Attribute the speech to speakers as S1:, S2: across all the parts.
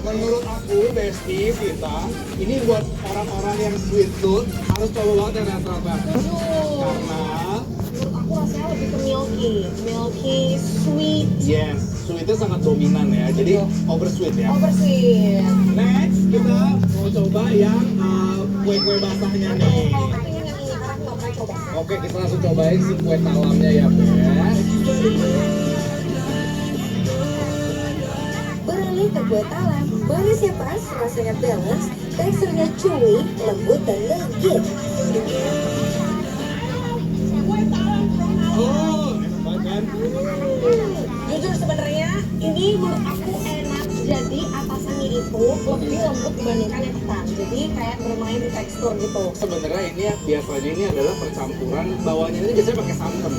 S1: Menurut aku, Besti, Vita, ini buat orang-orang yang sweet tooth harus coba banget yang Red Velvet. Karena
S2: Menurut aku rasanya lebih ke milky, sweet,
S1: yes, sweetnya sangat dominan ya. Jadi oversweet ya.
S2: oversweet.
S1: Next, kita mau coba yang kue-kue basahnya nih.
S2: Kalau aku ingin yang ini karena aku nggak pernah coba.
S1: Oke, kita langsung cobain si kue talamnya ya, Bes.
S3: Beralih ke kue talam, manisnya pas, rasanya balance, teksturnya chewy, lembut dan legit.
S1: Oh, enak banget kan?
S2: Jujur sebenarnya ini menurut aku enak. Jadi atasannya itu lebih lembut dibandingkan yang hitam. Jadi kayak bermain di tekstur gitu.
S1: Sebenarnya ini biasanya ini adalah percampuran, bawahnya ini biasanya pakai santan.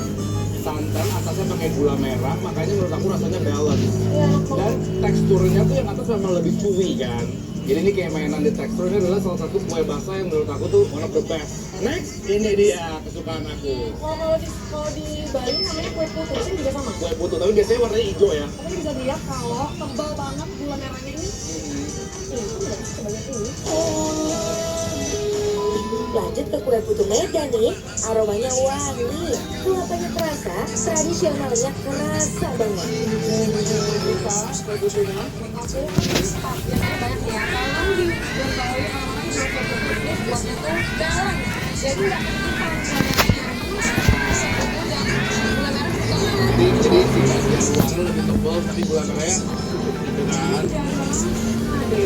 S1: Santan, atasnya pakai gula merah, makanya menurut aku rasanya balance.
S2: Iya, enak
S1: Dan
S2: banget.
S1: teksturnya tuh yang atas memang lebih chewy kan. Jadi ini kayak mainan di tekstur, ini adalah salah satu kue basah yang menurut aku tuh one of the best. Next, ini dia kesukaan aku.
S2: Kalau di Bali namanya kue putu sih juga sama.
S1: Kue putu, tapi biasanya warnanya hijau ya.
S2: Tapi bisa dilihat kalau tebal banget gula merahnya ini sebanyak ini.
S3: Lanjut ke kue putu Medan nih, aromanya wangi, kelapanya terasa, tradisionalnya kerasa banget.
S1: Bisa, kue putunya.
S2: Aku startnya banyak ya. Kalau di Bali orang-orang jual kue putu ini buatnya tuh dalam. Jadi nggak
S1: Jadi si bagian luarnya lebih tebal, tapi gula merahnya gitu kan. Tapi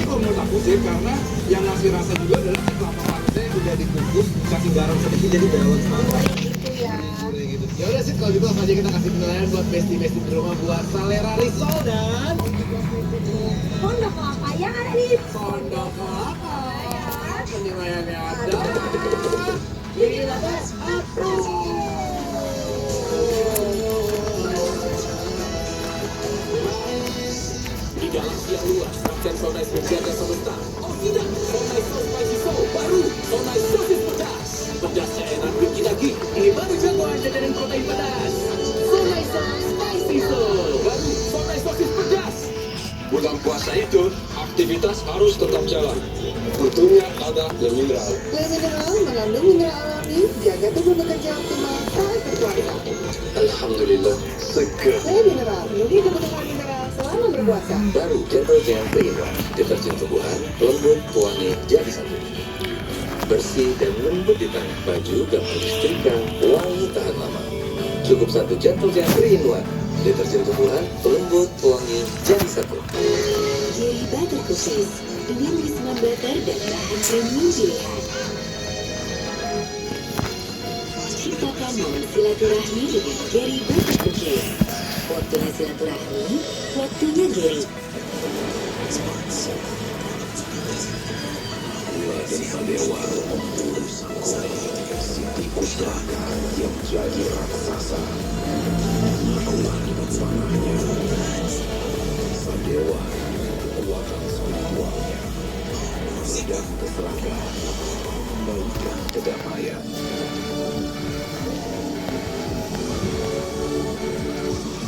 S1: kalau menurut aku sih, karena yang ngasih rasa juga adalah si kelapa parutnya yang udah dikukus, kasih garam sedikit jadi balance banget.
S2: gitu ya.
S1: Udah gitu. Ya udah sih, kalau gitu langsung aja kita kasih penilaian buat besti-besti di rumah buat selera risol dan
S2: Pondok kelapa yang ada di
S1: pondok kelapa. Penilaiannya ada 15
S4: Di galaksi yang luas, konten Sonai menjaga semesta. Oh tidak, Sonai So Spicy Soul baru, Sonai sosis pedas. Pedasnya enak bikin lagi. Ini baru jagoan jajanan protein pedas. Sonai So Spicy Soul baru, Sonai sosis pedas. Bulan puasa itu, aktivitas harus tetap jalan. Untungnya ada Le Mineral.
S3: Kue mineral mengandung mineral alami, jaga tubuh bekerja optimal saat berpuasa.
S4: Alhamdulillah, seger.
S3: Kue mineral, penuhi kebutuhan mineral selama berpuasa.
S4: Baru Gentle Gel 3-in-1, deterjen tubuhan, lembut, wangi, jadi satu. Bersih dan lembut di tangan, baju gampang disetrika, wangi tahan lama. Cukup satu Gentle Gel 3-in-1, deterjen tubuhan, lembut, wangi, jadi satu.
S3: Jerry Butter Cookies, dengan wisman butter dan bahan premium pilihan. Ciptakan momen silaturahmi dengan Jerry Butter Cookies. Waktunya silaturahmi, waktunya Jerry.
S4: Gula dan Sadewa, urusan kota, Siti Pustraka yang jadi raksasa. Itulah panahnya. Sadewa, kekuatan spiritualnya. Sedang keserakahan, memegang kedamaian.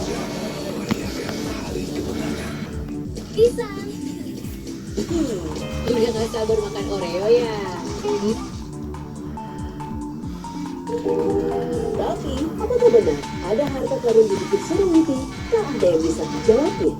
S4: Yang merayakan hari kemenangan.
S3: Pisang. Udah gak sabar makan Oreo ya. Tapi, apakah benar ada harta karun di Bukit Surawiti? Tak ada yang bisa menjawabnya.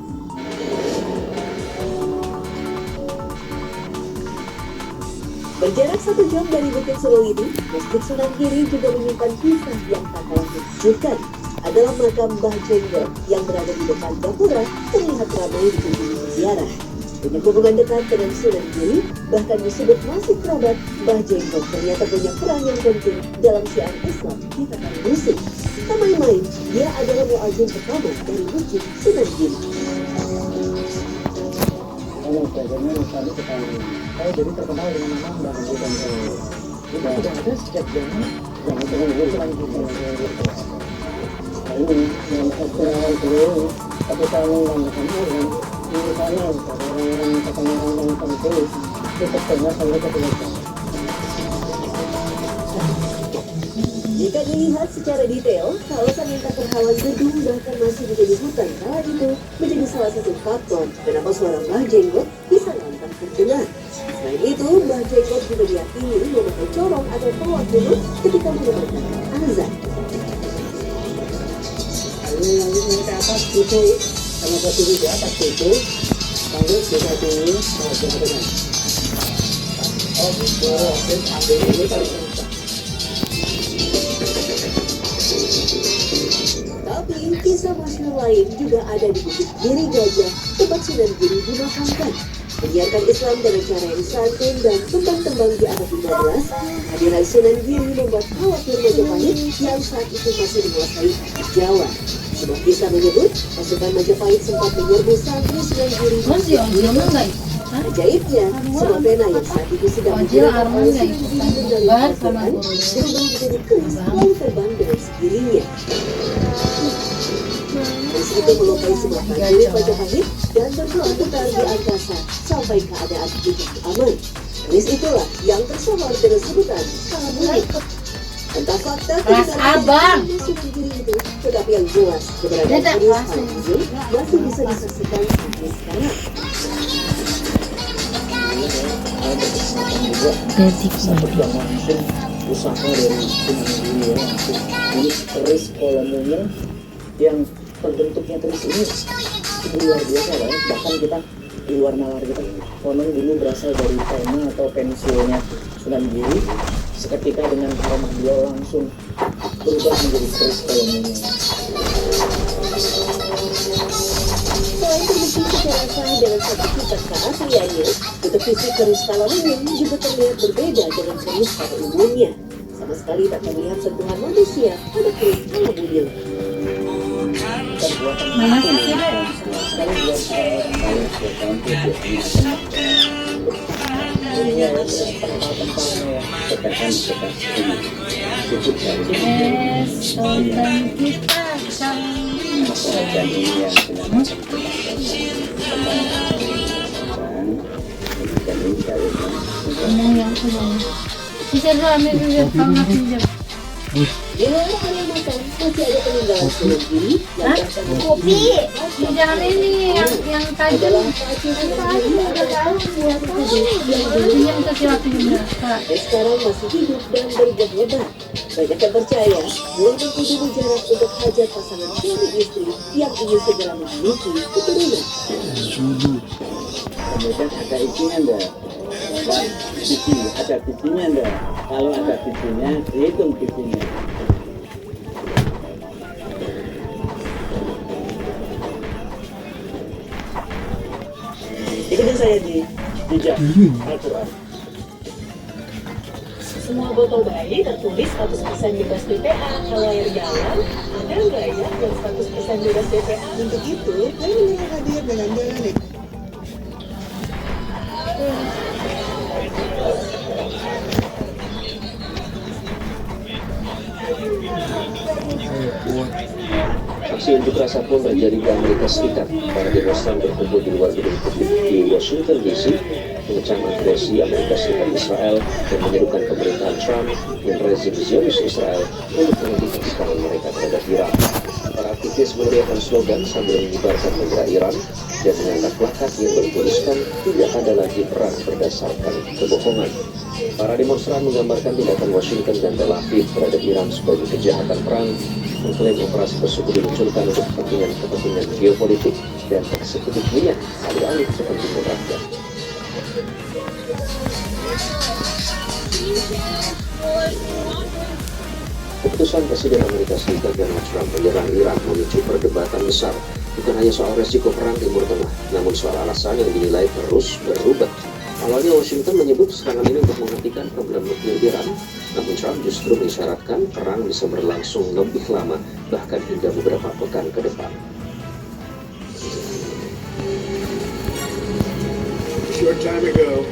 S3: Berjarak 1 jam dari Bukit Surawiti, Masjid Sunan Giri juga menyimpan kisah yang tak kalah menakjubkan. Adalah makam Mbah Jenggol yang berada di depan Gapura, terlihat ramai dikunjungi peziarah. Punya hubungan dekat dengan Sunan Giri, bahkan disebut masih kerabat, Mbah Jenggol ternyata punya peran yang penting dalam syiar Islam di tanah musik. Tak main-main, dia adalah muadzin pertama dari Masjid Sunan Giri.
S5: Saya jadi terkenal dengan nama Mbak Haji Jenggol. Itu sudah ada sejak zaman yang Sunan Giri. Ini yang saya dulu, tapi saya menggunakan orang di sana, orang-orang terkenal yang penting itu terkenal sampai ke desa.
S3: Jika dilihat secara detail, kawasan yang tak terhalang gedung bahkan masih menjadi hutan kala itu menjadi salah satu faktor kenapa suara Mbah Jenggot bisa lantang terdengar. Selain itu, Mbah Jenggot juga diyakini memakai corong atau toa kuno ketika mendengarkan azan.
S5: Lalu yang ke atas itu, sama posisi di atas itu, lalu kita tunggu mau dengan. Oh gitu, ambil ini paling kencang.
S3: Tapi kisah masyhur lain juga ada di Bukit Giri Gajah, tempat Sunan Giri dimakamkan. Menyiarkan Islam dengan cara yang santun dan tembang-tembang di abad 15, hadiran Sunan Giri membuat khawatir Majapahit yang saat itu masih menguasai tanah Jawa. Sebuah kisah menyebut pasukan Majapahit sempat menyerbu santri Sunan Giri. Ajaibnya, sebuah pena yang saat itu sedang digunakan oleh Sunan Giri menggali Al-Quran berubah menjadi keris lalu terbang dengan sendirinya. Keris itu melukai sebuah prajurit Majapahit dan berputar di angkasa sampai keadaan hidup aman. Keris itulah yang tersohor dengan sebutan Kalabunyi. Entah fakta kebenaran Sunan Giri itu, tetapi yang jelas keberadaan keris Kalabunyi masih bisa disaksikan sampai sekarang.
S5: Satu yang langsung usaha dari Sunan Giri ya, langsung ini keris Kalabunyi yang terbentuknya keris ini luar biasa lah ya. Bahkan kita di luar nalar kita konon dulu berasal dari pena atau pensilnya Sunan Giri, seketika dengan aroma beliau langsung berubah menjadi keris Kalabunyi.
S3: Selain terbukti secara sah dengan sertifikat keasliannya, bentuk fisik keris Kalabunyi juga terlihat berbeda dengan keris pada umumnya. Sama sekali tak terlihat sentuhan manusia pada keris Kalabunyi.
S5: Mana sih sekali buat
S3: Di luar area makam masih ada peninggalan Sunan Giri yang
S6: Kopi, jangan ini yang tadi
S3: adalah pacu Sunan Giri atau
S6: yang kecil-kecil juga.
S3: yang sekarang masih hidup dan berbuah lebat. Banyak yang percaya buah mengkudu mujarab untuk hajat pasangan suami istri yang ingin segera memiliki keturunan.
S5: kemudian ada isinya enggak? Isi, ada isinya enggak? Kalau ada isinya, dihitung isinya. Ikutin saya di jejak Al-Quran.
S2: Semua botol bayi tertulis 100% bebas BPA. Kalau air galon, ada nggak ya yang 100% bebas BPA? Untuk itu,
S1: Ayo hadir dengan jalan
S7: Aksi unjuk rasa pun terjadi di Amerika Serikat. Para demonstran berkumpul di luar gedung putih di Washington DC, mengecam agresi Amerika Serikat Israel dan menyerukan pemerintahan Trump dan rezim Zionis Israel untuk menghentikan serangan mereka terhadap Iran. Para aktivis meneriakkan slogan sambil mengibarkan bendera Iran dan mengangkat plakat yang bertuliskan tidak ada lagi perang berdasarkan kebohongan. Para demonstran menggambarkan tindakan Washington dan Tel Aviv terhadap Iran sebagai kejahatan perang, mengklaim operasi tersebut diluncurkan untuk kepentingan geopolitik dan eksekutif minyak, alih-alih kepentingan rakyat. Keputusan Presiden Amerika Serikat Donald Trump menyerang Iran memicu perdebatan besar, bukan hanya soal resiko perang Timur Tengah, namun soal alasan yang dinilai terus berubah. Awalnya Washington menyebut serangan ini untuk menghentikan program nuklir Iran, namun Trump justru mengisyaratkan perang bisa berlangsung lebih lama, bahkan hingga beberapa pekan ke depan.
S8: Short time ago,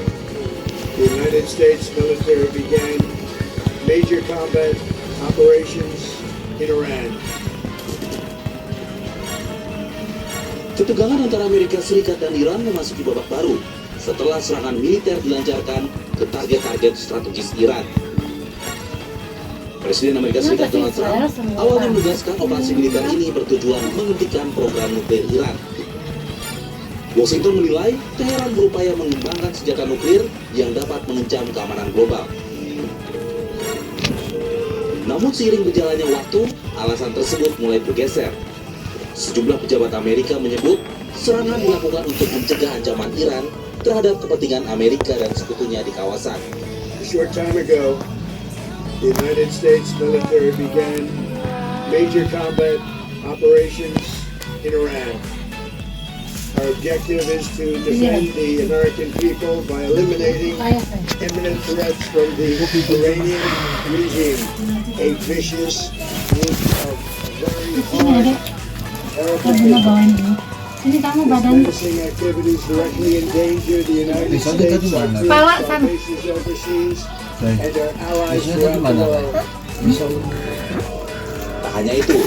S8: the United States military began major combat operations in Iran.
S9: Ketegangan antara Amerika Serikat dan Iran memasuki babak baru setelah serangan militer dilancarkan ke target-target strategis Iran. Presiden Amerika Serikat Donald Trump awalnya menegaskan operasi militer ini bertujuan menghentikan program nuklir Iran. Washington menilai Teheran berupaya mengembangkan senjata nuklir yang dapat mengancam keamanan global. Namun seiring berjalannya waktu, alasan tersebut mulai bergeser. Sejumlah pejabat Amerika menyebut serangan dilakukan untuk mencegah ancaman Iran terhadap kepentingan Amerika dan sekutunya di kawasan.
S8: A short time ago, the United States military began major combat operations in Iran. Our objective is to defend the American people by eliminating imminent threats from the Iranian regime, a vicious group of very hard, horrible people.
S6: Ini kamu
S8: These
S6: badan
S8: menacing activities directly endanger the United States
S6: Pala, San.
S8: bases overseas and our allies throughout the world.
S9: Tak hanya itu,